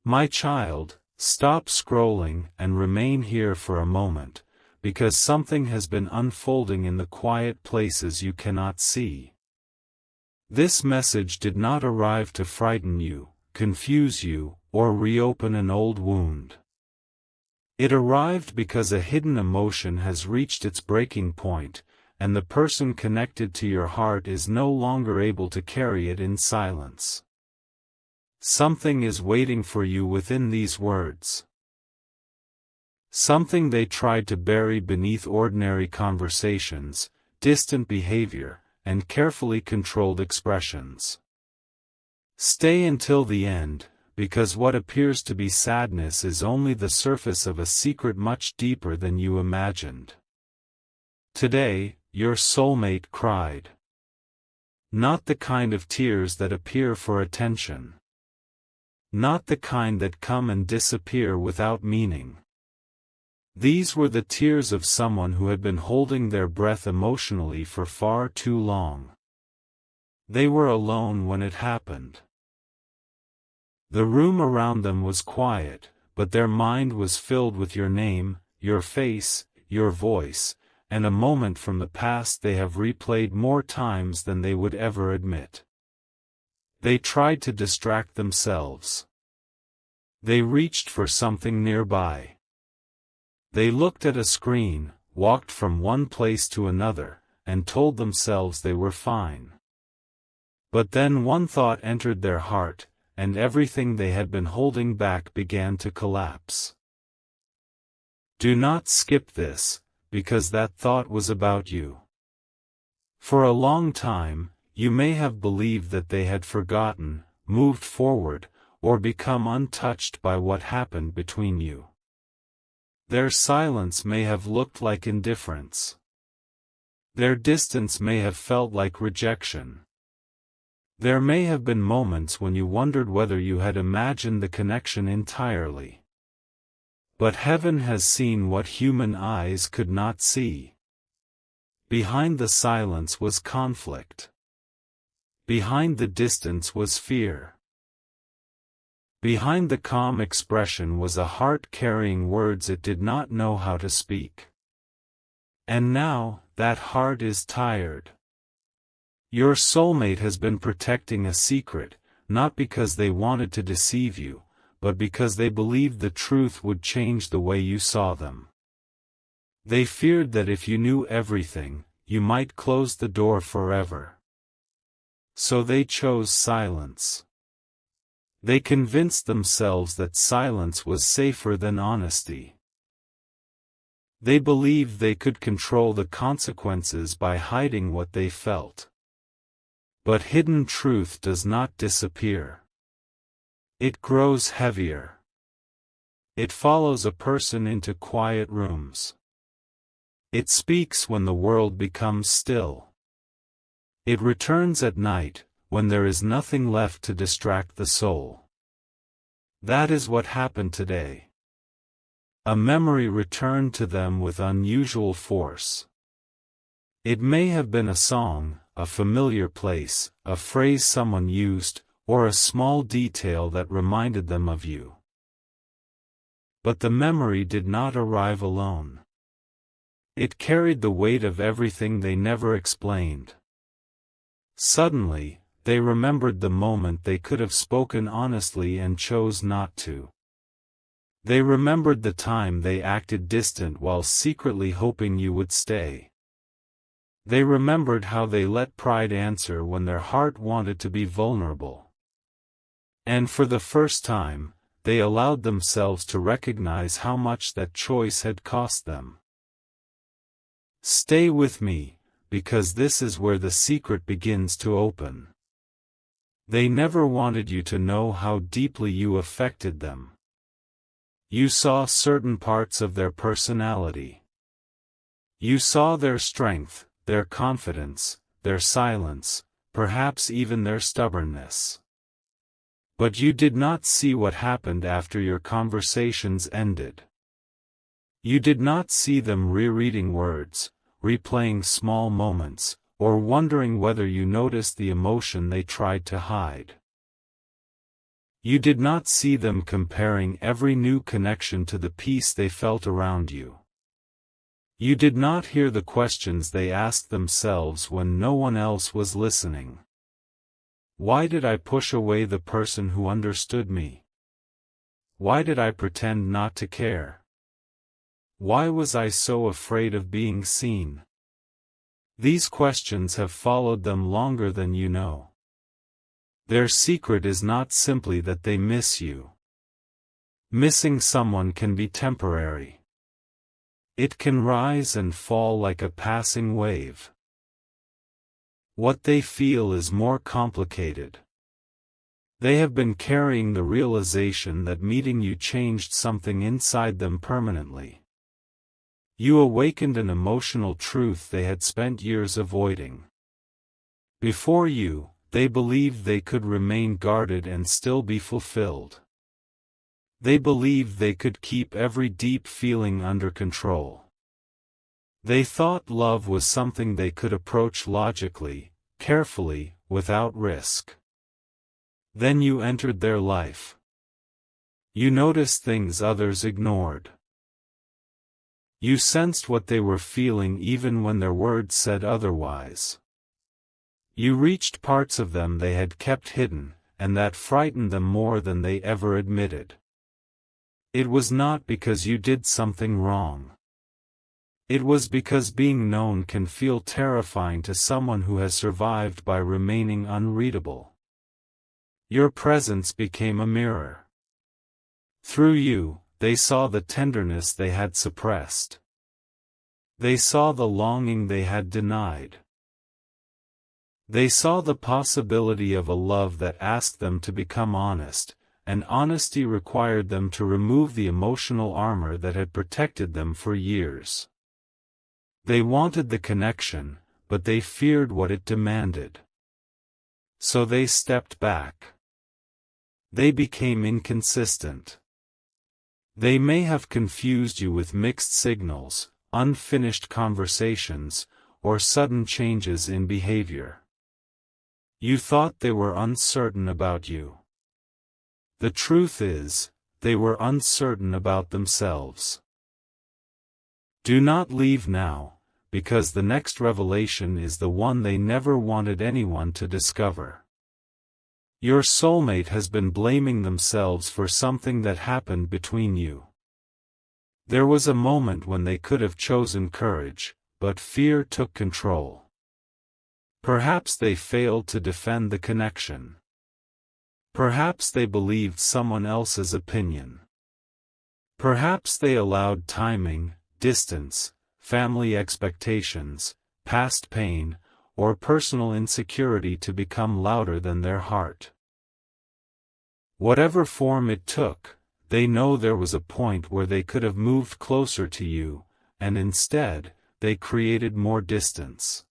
My child, stop scrolling and remain here for a moment, because something has been unfolding in the quiet places you cannot see. This message did not arrive to frighten you, confuse you, or reopen an old wound. It arrived because a hidden emotion has reached its breaking point, and the person connected to your heart is no longer able to carry it in silence. Something is waiting for you within these words. Something they tried to bury beneath ordinary conversations, distant behavior, and carefully controlled expressions. Stay until the end, because what appears to be sadness is only the surface of a secret much deeper than you imagined. Today, your soulmate cried. Not the kind of tears that appear for attention. Not the kind that come and disappear without meaning. These were the tears of someone who had been holding their breath emotionally for far too long. They were alone when it happened. The room around them was quiet, but their mind was filled with your name, your face, your voice, and a moment from the past they have replayed more times than they would ever admit. They tried to distract themselves. They reached for something nearby. They looked at a screen, walked from one place to another, and told themselves they were fine. But then one thought entered their heart, and everything they had been holding back began to collapse. Do not skip this, because that thought was about you. For a long time, you may have believed that they had forgotten, moved forward, or become untouched by what happened between you. Their silence may have looked like indifference. Their distance may have felt like rejection. There may have been moments when you wondered whether you had imagined the connection entirely. But heaven has seen what human eyes could not see. Behind the silence was conflict. Behind the distance was fear. Behind the calm expression was a heart carrying words it did not know how to speak. And now, that heart is tired. Your soulmate has been protecting a secret, not because they wanted to deceive you, but because they believed the truth would change the way you saw them. They feared that if you knew everything, you might close the door forever. So they chose silence. They convinced themselves that silence was safer than honesty. They believed they could control the consequences by hiding what they felt. But hidden truth does not disappear. It grows heavier. It follows a person into quiet rooms. It speaks when the world becomes still. It returns at night, when there is nothing left to distract the soul. That is what happened today. A memory returned to them with unusual force. It may have been a song, a familiar place, a phrase someone used, or a small detail that reminded them of you. But the memory did not arrive alone. It carried the weight of everything they never explained. Suddenly, they remembered the moment they could have spoken honestly and chose not to. They remembered the time they acted distant while secretly hoping you would stay. They remembered how they let pride answer when their heart wanted to be vulnerable. And for the first time, they allowed themselves to recognize how much that choice had cost them. Stay with me, because this is where the secret begins to open. They never wanted you to know how deeply you affected them. You saw certain parts of their personality. You saw their strength, their confidence, their silence, perhaps even their stubbornness. But you did not see what happened after your conversations ended. You did not see them rereading words, replaying small moments, or wondering whether you noticed the emotion they tried to hide. You did not see them comparing every new connection to the peace they felt around you. You did not hear the questions they asked themselves when no one else was listening. Why did I push away the person who understood me? Why did I pretend not to care? Why was I so afraid of being seen? These questions have followed them longer than you know. Their secret is not simply that they miss you. Missing someone can be temporary. It can rise and fall like a passing wave. What they feel is more complicated. They have been carrying the realization that meeting you changed something inside them permanently. You awakened an emotional truth they had spent years avoiding. Before you, they believed they could remain guarded and still be fulfilled. They believed they could keep every deep feeling under control. They thought love was something they could approach logically, carefully, without risk. Then you entered their life. You noticed things others ignored. You sensed what they were feeling even when their words said otherwise. You reached parts of them they had kept hidden, and that frightened them more than they ever admitted. It was not because you did something wrong. It was because being known can feel terrifying to someone who has survived by remaining unreadable. Your presence became a mirror. Through you, they saw the tenderness they had suppressed. They saw the longing they had denied. They saw the possibility of a love that asked them to become honest, and honesty required them to remove the emotional armor that had protected them for years. They wanted the connection, but they feared what it demanded. So they stepped back. They became inconsistent. They may have confused you with mixed signals, unfinished conversations, or sudden changes in behavior. You thought they were uncertain about you. The truth is, they were uncertain about themselves. Do not leave now, because the next revelation is the one they never wanted anyone to discover. Your soulmate has been blaming themselves for something that happened between you. There was a moment when they could have chosen courage, but fear took control. Perhaps they failed to defend the connection. Perhaps they believed someone else's opinion. Perhaps they allowed timing, distance, family expectations, past pain, or personal insecurity to become louder than their heart. Whatever form it took, they know there was a point where they could have moved closer to you, and instead, they created more distance.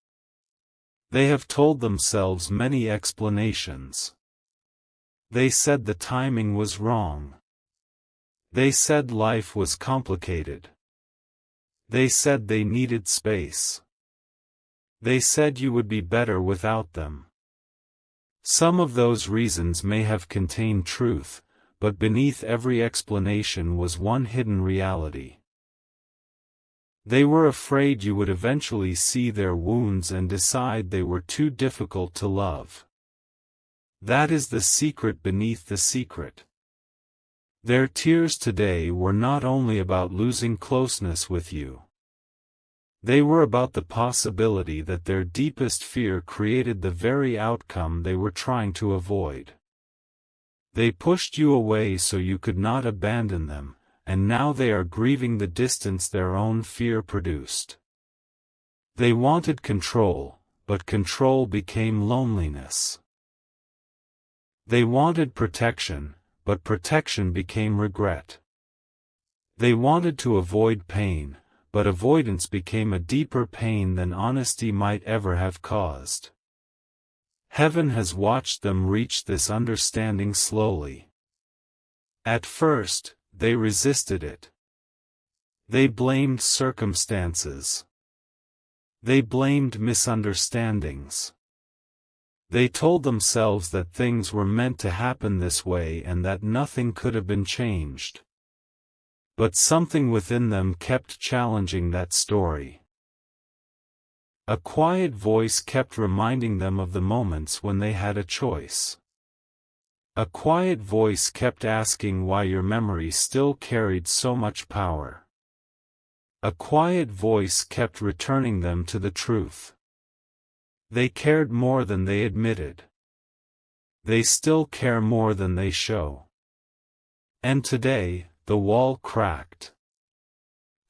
They have told themselves many explanations. They said the timing was wrong. They said life was complicated. They said they needed space. They said you would be better without them. Some of those reasons may have contained truth, but beneath every explanation was one hidden reality. They were afraid you would eventually see their wounds and decide they were too difficult to love. That is the secret beneath the secret. Their tears today were not only about losing closeness with you. They were about the possibility that their deepest fear created the very outcome they were trying to avoid. They pushed you away so you could not abandon them, and now they are grieving the distance their own fear produced. They wanted control, but control became loneliness. They wanted protection, but protection became regret. They wanted to avoid pain, but avoidance became a deeper pain than honesty might ever have caused. Heaven has watched them reach this understanding slowly. At first, they resisted it. They blamed circumstances. They blamed misunderstandings. They told themselves that things were meant to happen this way and that nothing could have been changed. But something within them kept challenging that story. A quiet voice kept reminding them of the moments when they had a choice. A quiet voice kept asking why your memory still carried so much power. A quiet voice kept returning them to the truth. They cared more than they admitted. They still care more than they show. And today, the wall cracked.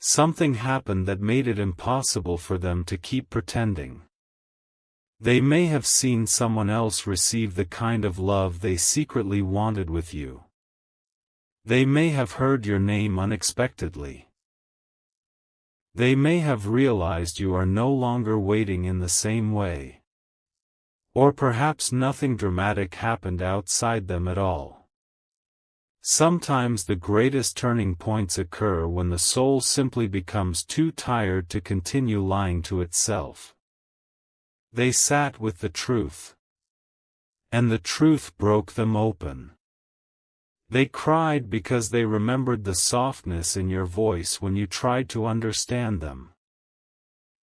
Something happened that made it impossible for them to keep pretending. They may have seen someone else receive the kind of love they secretly wanted with you. They may have heard your name unexpectedly. They may have realized you are no longer waiting in the same way. Or perhaps nothing dramatic happened outside them at all. Sometimes the greatest turning points occur when the soul simply becomes too tired to continue lying to itself. They sat with the truth. And the truth broke them open. They cried because they remembered the softness in your voice when you tried to understand them.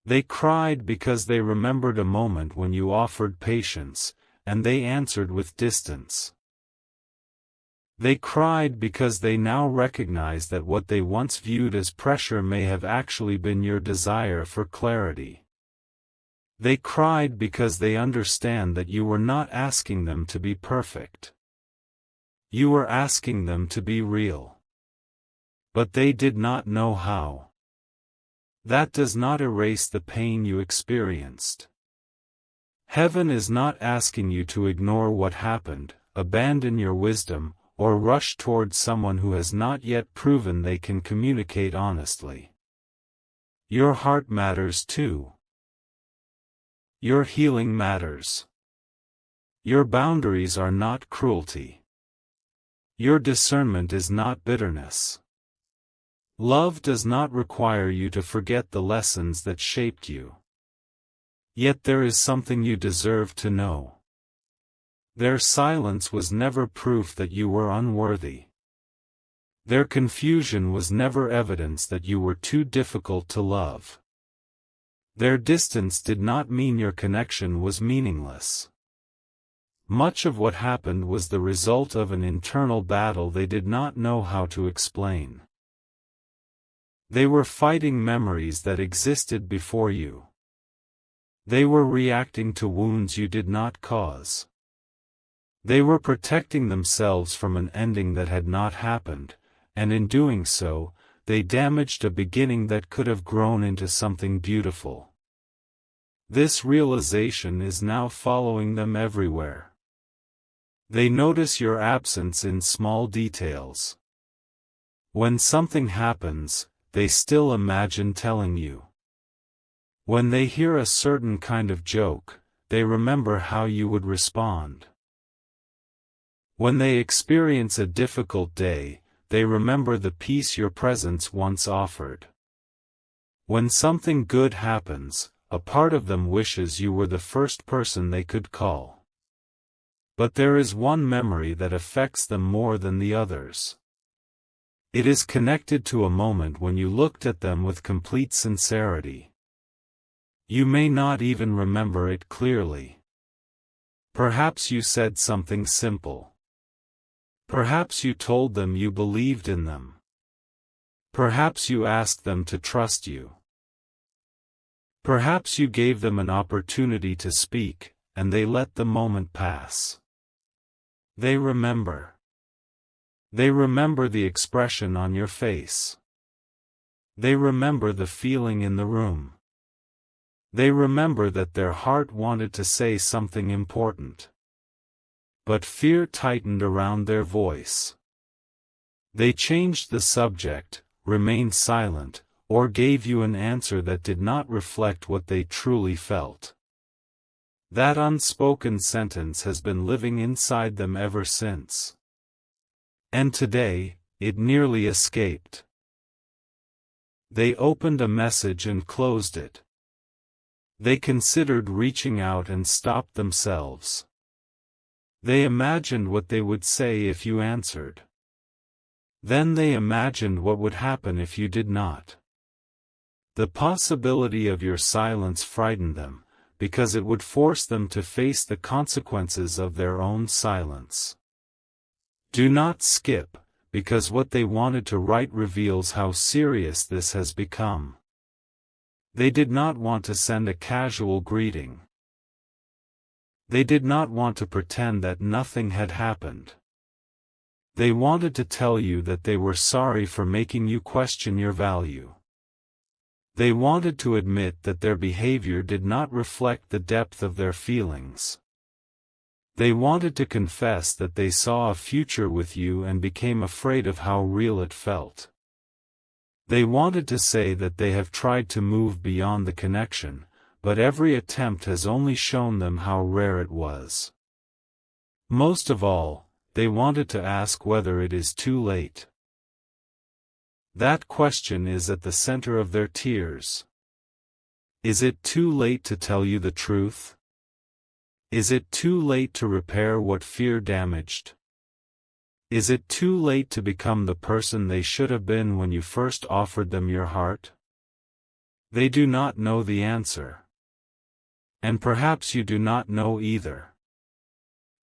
They cried because they remembered a moment when you offered patience, and they answered with distance. They cried because they now recognize that what they once viewed as pressure may have actually been your desire for clarity. They cried because they understand that you were not asking them to be perfect. You were asking them to be real. But they did not know how. That does not erase the pain you experienced. Heaven is not asking you to ignore what happened, abandon your wisdom, or rush toward someone who has not yet proven they can communicate honestly. Your heart matters too. Your healing matters. Your boundaries are not cruelty. Your discernment is not bitterness. Love does not require you to forget the lessons that shaped you. Yet there is something you deserve to know. Their silence was never proof that you were unworthy. Their confusion was never evidence that you were too difficult to love. Their distance did not mean your connection was meaningless. Much of what happened was the result of an internal battle they did not know how to explain. They were fighting memories that existed before you. They were reacting to wounds you did not cause. They were protecting themselves from an ending that had not happened, and in doing so, they damaged a beginning that could have grown into something beautiful. This realization is now following them everywhere. They notice your absence in small details. When something happens, they still imagine telling you. When they hear a certain kind of joke, they remember how you would respond. When they experience a difficult day, they remember the peace your presence once offered. When something good happens, a part of them wishes you were the first person they could call. But there is one memory that affects them more than the others. It is connected to a moment when you looked at them with complete sincerity. You may not even remember it clearly. Perhaps you said something simple. Perhaps you told them you believed in them. Perhaps you asked them to trust you. Perhaps you gave them an opportunity to speak, and they let the moment pass. They remember. They remember the expression on your face. They remember the feeling in the room. They remember that their heart wanted to say something important. But fear tightened around their voice. They changed the subject, remained silent, or gave you an answer that did not reflect what they truly felt. That unspoken sentence has been living inside them ever since. And today, it nearly escaped. They opened a message and closed it. They considered reaching out and stopped themselves. They imagined what they would say if you answered. Then they imagined what would happen if you did not. The possibility of your silence frightened them, because it would force them to face the consequences of their own silence. Do not skip, because what they wanted to write reveals how serious this has become. They did not want to send a casual greeting. They did not want to pretend that nothing had happened. They wanted to tell you that they were sorry for making you question your value. They wanted to admit that their behavior did not reflect the depth of their feelings. They wanted to confess that they saw a future with you and became afraid of how real it felt. They wanted to say that they have tried to move beyond the connection, but every attempt has only shown them how rare it was. Most of all, they wanted to ask whether it is too late. That question is at the center of their tears. Is it too late to tell you the truth? Is it too late to repair what fear damaged? Is it too late to become the person they should have been when you first offered them your heart? They do not know the answer. And perhaps you do not know either.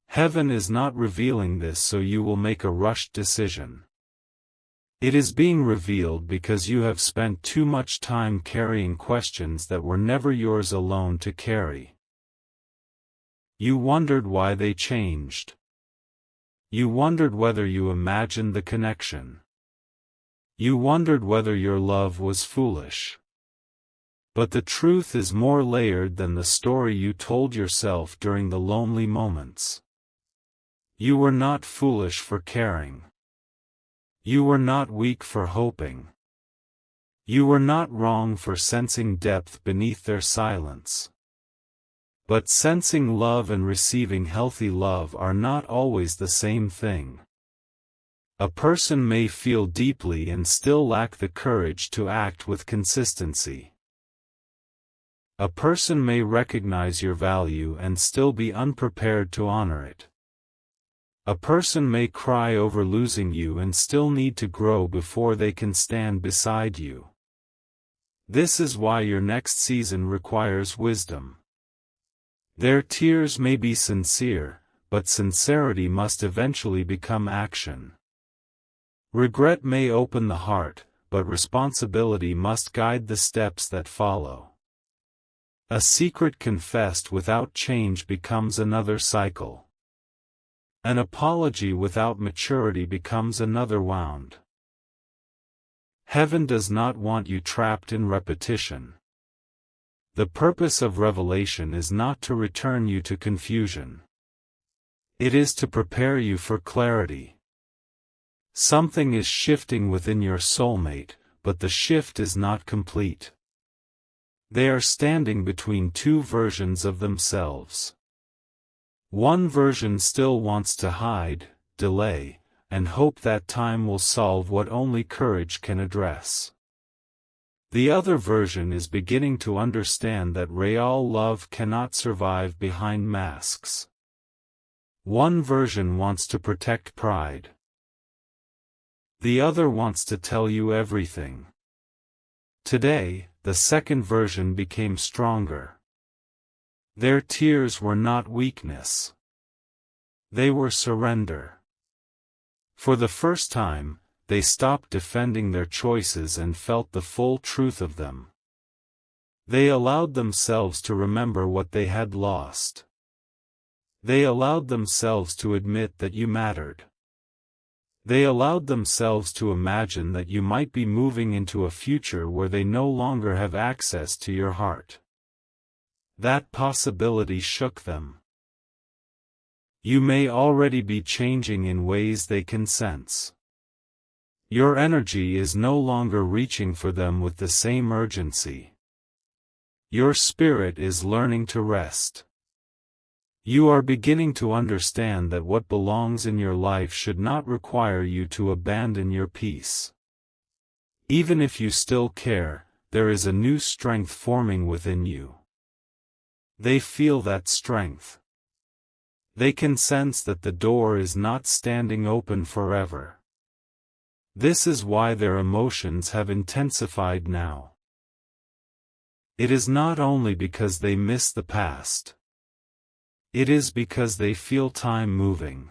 Heaven is not revealing this so you will make a rushed decision. It is being revealed because you have spent too much time carrying questions that were never yours alone to carry. You wondered why they changed. You wondered whether you imagined the connection. You wondered whether your love was foolish. But the truth is more layered than the story you told yourself during the lonely moments. You were not foolish for caring. You were not weak for hoping. You were not wrong for sensing depth beneath their silence. But sensing love and receiving healthy love are not always the same thing. A person may feel deeply and still lack the courage to act with consistency. A person may recognize your value and still be unprepared to honor it. A person may cry over losing you and still need to grow before they can stand beside you. This is why your next season requires wisdom. Their tears may be sincere, but sincerity must eventually become action. Regret may open the heart, but responsibility must guide the steps that follow. A secret confessed without change becomes another cycle. An apology without maturity becomes another wound. Heaven does not want you trapped in repetition. The purpose of revelation is not to return you to confusion. It is to prepare you for clarity. Something is shifting within your soulmate, but the shift is not complete. They are standing between two versions of themselves. One version still wants to hide, delay, and hope that time will solve what only courage can address. The other version is beginning to understand that real love cannot survive behind masks. One version wants to protect pride. The other wants to tell you everything. Today, the second version became stronger. Their tears were not weakness. They were surrender. For the first time, they stopped defending their choices and felt the full truth of them. They allowed themselves to remember what they had lost. They allowed themselves to admit that you mattered. They allowed themselves to imagine that you might be moving into a future where they no longer have access to your heart. That possibility shook them. You may already be changing in ways they can sense. Your energy is no longer reaching for them with the same urgency. Your spirit is learning to rest. You are beginning to understand that what belongs in your life should not require you to abandon your peace. Even if you still care, there is a new strength forming within you. They feel that strength. They can sense that the door is not standing open forever. This is why their emotions have intensified now. It is not only because they miss the past. It is because they feel time moving.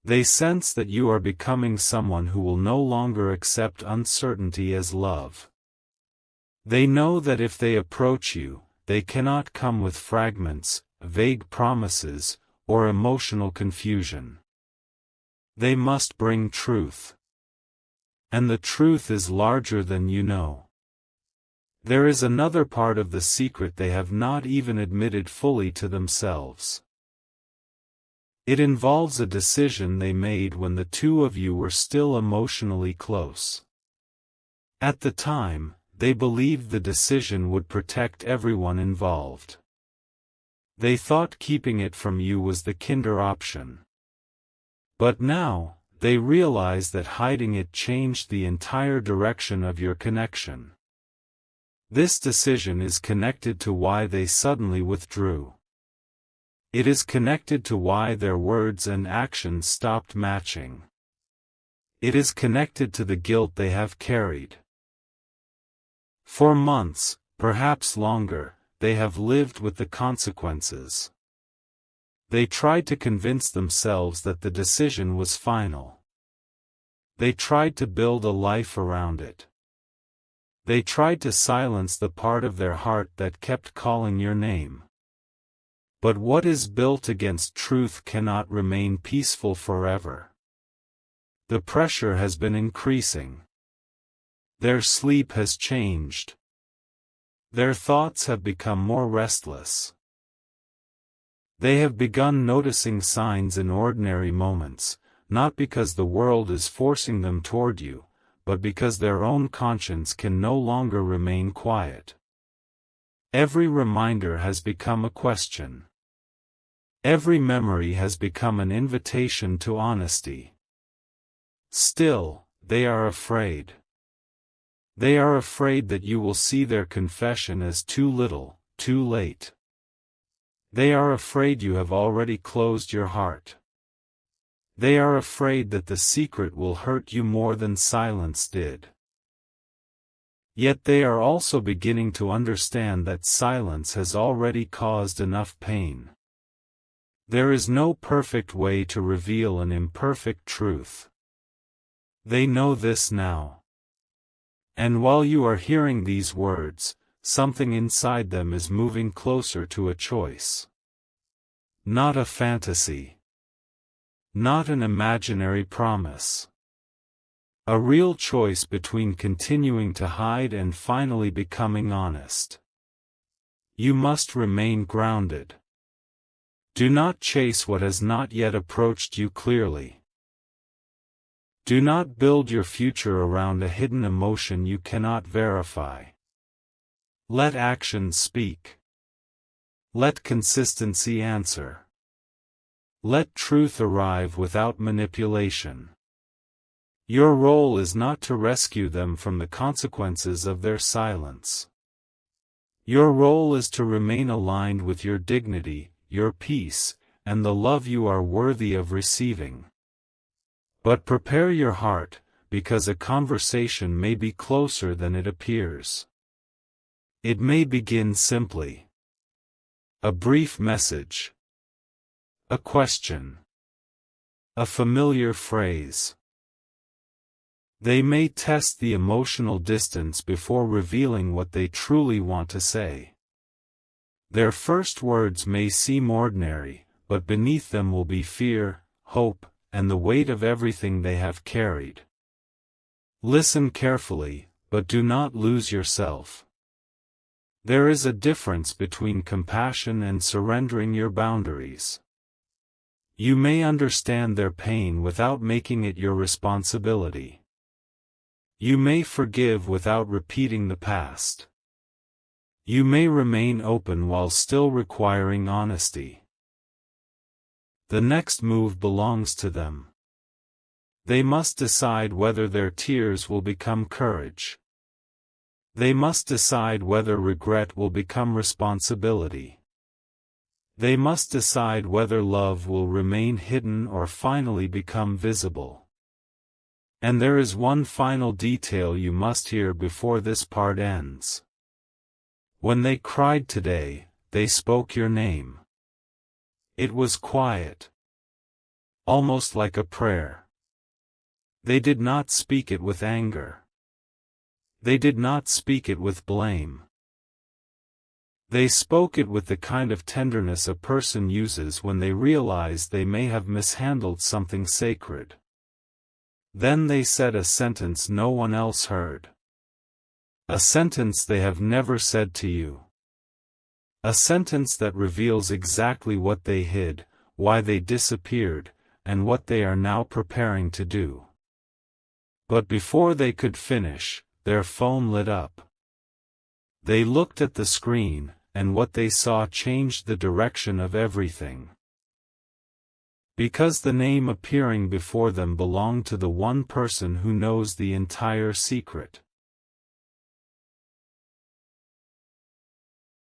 They sense that you are becoming someone who will no longer accept uncertainty as love. They know that if they approach you, they cannot come with fragments, vague promises, or emotional confusion. They must bring truth. And the truth is larger than you know. There is another part of the secret they have not even admitted fully to themselves. It involves a decision they made when the two of you were still emotionally close. At the time, they believed the decision would protect everyone involved. They thought keeping it from you was the kinder option. But now, they realize that hiding it changed the entire direction of your connection. This decision is connected to why they suddenly withdrew. It is connected to why their words and actions stopped matching. It is connected to the guilt they have carried. For months, perhaps longer, they have lived with the consequences. They tried to convince themselves that the decision was final. They tried to build a life around it. They tried to silence the part of their heart that kept calling your name. But what is built against truth cannot remain peaceful forever. The pressure has been increasing. Their sleep has changed. Their thoughts have become more restless. They have begun noticing signs in ordinary moments, not because the world is forcing them toward you, but because their own conscience can no longer remain quiet. Every reminder has become a question. Every memory has become an invitation to honesty. Still, they are afraid. They are afraid that you will see their confession as too little, too late. They are afraid you have already closed your heart. They are afraid that the secret will hurt you more than silence did. Yet they are also beginning to understand that silence has already caused enough pain. There is no perfect way to reveal an imperfect truth. They know this now. And while you are hearing these words, something inside them is moving closer to a choice. Not a fantasy. Not an imaginary promise. A real choice between continuing to hide and finally becoming honest. You must remain grounded. Do not chase what has not yet approached you clearly. Do not build your future around a hidden emotion you cannot verify. Let actions speak. Let consistency answer. Let truth arrive without manipulation. Your role is not to rescue them from the consequences of their silence. Your role is to remain aligned with your dignity, your peace, and the love you are worthy of receiving. But prepare your heart, because a conversation may be closer than it appears. It may begin simply. A brief message. A question. A familiar phrase. They may test the emotional distance before revealing what they truly want to say. Their first words may seem ordinary, but beneath them will be fear, hope, and the weight of everything they have carried. Listen carefully, but do not lose yourself. There is a difference between compassion and surrendering your boundaries. You may understand their pain without making it your responsibility. You may forgive without repeating the past. You may remain open while still requiring honesty. The next move belongs to them. They must decide whether their tears will become courage. They must decide whether regret will become responsibility. They must decide whether love will remain hidden or finally become visible. And there is one final detail you must hear before this part ends. When they cried today, they spoke your name. It was quiet. Almost like a prayer. They did not speak it with anger. They did not speak it with blame. They spoke it with the kind of tenderness a person uses when they realize they may have mishandled something sacred. Then they said a sentence no one else heard. A sentence they have never said to you. A sentence that reveals exactly what they hid, why they disappeared, and what they are now preparing to do. But before they could finish, their phone lit up. They looked at the screen, and what they saw changed the direction of everything. Because the name appearing before them belonged to the one person who knows the entire secret.